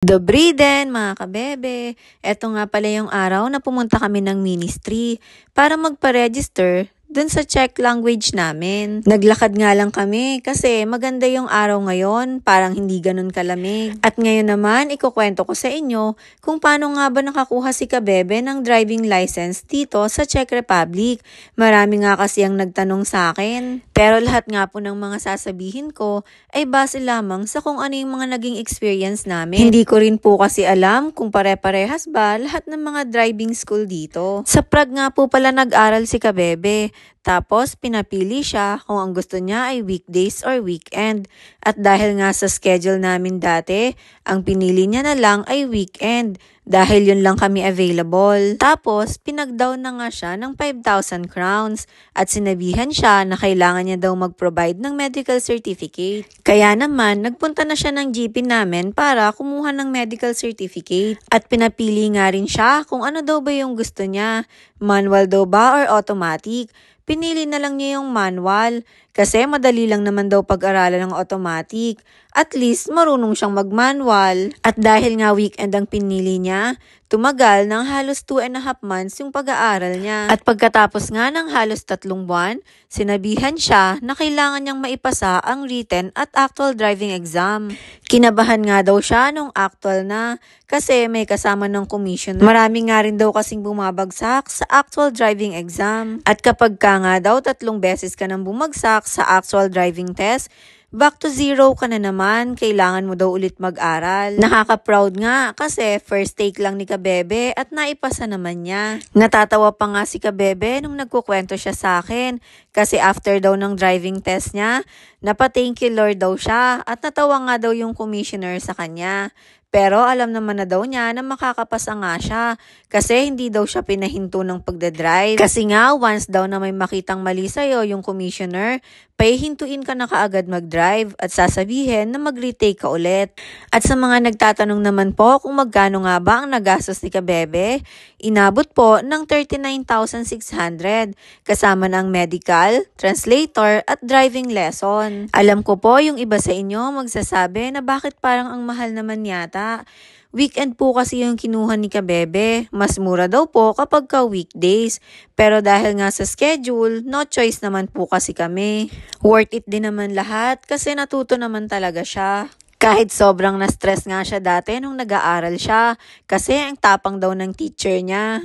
Dobriden mga kabebe! Eto nga pala yung araw na pumunta kami ng ministry para magpa-register dun sa Czech language namin. Naglakad nga lang kami kasi maganda yung araw ngayon, parang hindi ganun kalamig. At ngayon naman, ikukwento ko sa inyo kung paano nga ba nakakuha si Kabebe ng driving license dito sa Czech Republic. Marami nga kasi ang nagtanong sa akin. Pero lahat nga po ng mga sasabihin ko ay base lamang sa kung ano yung mga naging experience namin. Hindi ko rin po kasi alam kung pare-parehas ba lahat ng mga driving school dito. Sa Prague nga po pala nag-aral si Kabebe. Tapos, pinapili siya kung ang gusto niya ay weekdays or weekend. At dahil nga sa schedule namin dati, ang pinili niya na lang ay weekend. Dahil yun lang kami available. Tapos, pinag-down na nga siya ng 5,000 crowns. At sinabihan siya na kailangan niya daw mag-provide ng medical certificate. Kaya naman, nagpunta na siya ng GP namin para kumuha ng medical certificate. At pinapili nga rin siya kung ano daw ba yung gusto niya. Manual daw ba or automatic? Pinili na lang niya yung manual kasi madali lang naman daw pag-aralan ng automatic. At least marunong siyang mag-manual. At dahil nga weekend ang pinili niya, tumagal ng halos 2.5 months yung pag-aaral niya. At pagkatapos nga ng halos 3 buwan, sinabihan siya na kailangan niyang maipasa ang written at actual driving exam. Kinabahan nga daw siya nung actual na kasi may kasama ng commissioner. Marami nga rin daw kasing bumabagsak sa actual driving exam. At kapag ka nga daw 3 beses ka nang bumagsak sa actual driving test, back to zero ka na naman, kailangan mo daw ulit mag-aral. Nakaka-proud nga kasi first take lang ni Kabebe at naipasa naman niya. Natatawa pa nga si Kabebe nung nagkukwento siya sa akin kasi after daw ng driving test niya, napa-thank you Lord daw siya at natawa nga daw yung commissioner sa kanya. Pero alam naman na daw niya na makakapasa nga siya kasi hindi daw siya pinahinto ng pagdadrive. Kasi nga once daw na may makitang mali sa'yo yung commissioner, pahihintuin ka na kaagad mag-drive at sasabihin na mag-retake ka ulit. At sa mga nagtatanong naman po kung magkano nga ba ang nagastos ni Kabebe, inabot po ng 39,600 kasama ng medical, translator at driving lesson. Alam ko po yung iba sa inyo magsasabi na bakit parang ang mahal naman yata. Weekend po kasi yung kinuha ni Kabebe. Mas mura daw po kapag ka weekdays. Pero dahil nga sa schedule, no choice naman po kasi kami. Worth it din naman lahat kasi natuto naman talaga siya. Kahit sobrang na-stress nga siya dati nung nag-aaral siya kasi ang tapang daw ng teacher niya.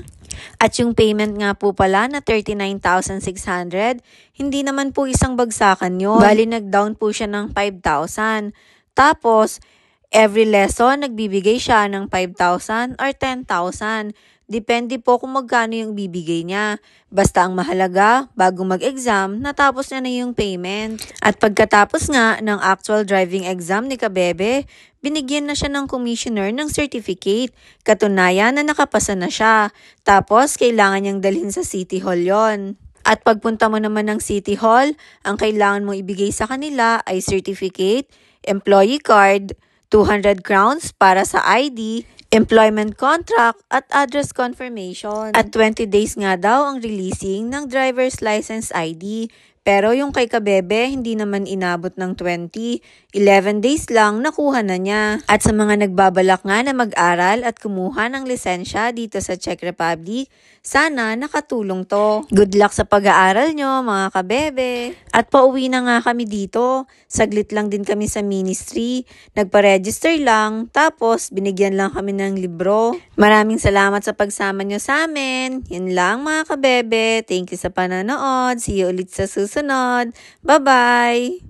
At yung payment nga po pala na 39,600, hindi naman po isang bagsakan yun. Bali nag-down po siya ng 5,000. Tapos, every lesson, nagbibigay siya ng 5,000 or 10,000. Depende po kung magkano yung bibigay niya. Basta ang mahalaga, bago mag-exam, natapos niya na yung payment. At pagkatapos nga ng actual driving exam ni Kabebe, binigyan na siya ng commissioner ng certificate. Katunayan na nakapasa na siya. Tapos, kailangan niyang dalhin sa City Hall yon. At pagpunta mo naman ng City Hall, ang kailangan mo ibigay sa kanila ay certificate, employee card, 200 crowns para sa ID, employment contract at address confirmation. At 20 days nga daw ang releasing ng driver's license ID. Pero yung kay Kabebe, hindi naman inabot ng 20. 11 days lang nakuha na niya. At sa mga nagbabalak nga na mag-aral at kumuha ng lisensya dito sa Czech Republic, sana nakatulong to. Good luck sa pag-aaral nyo mga Kabebe. At pauwi na nga kami dito. Saglit lang din kami sa ministry. Nagpa-register lang, tapos binigyan lang kami ng libro. Maraming salamat sa pagsama nyo sa amin. Yun lang mga Kabebe. Thank you sa panonood. See you ulit sa susunod. Bye-bye!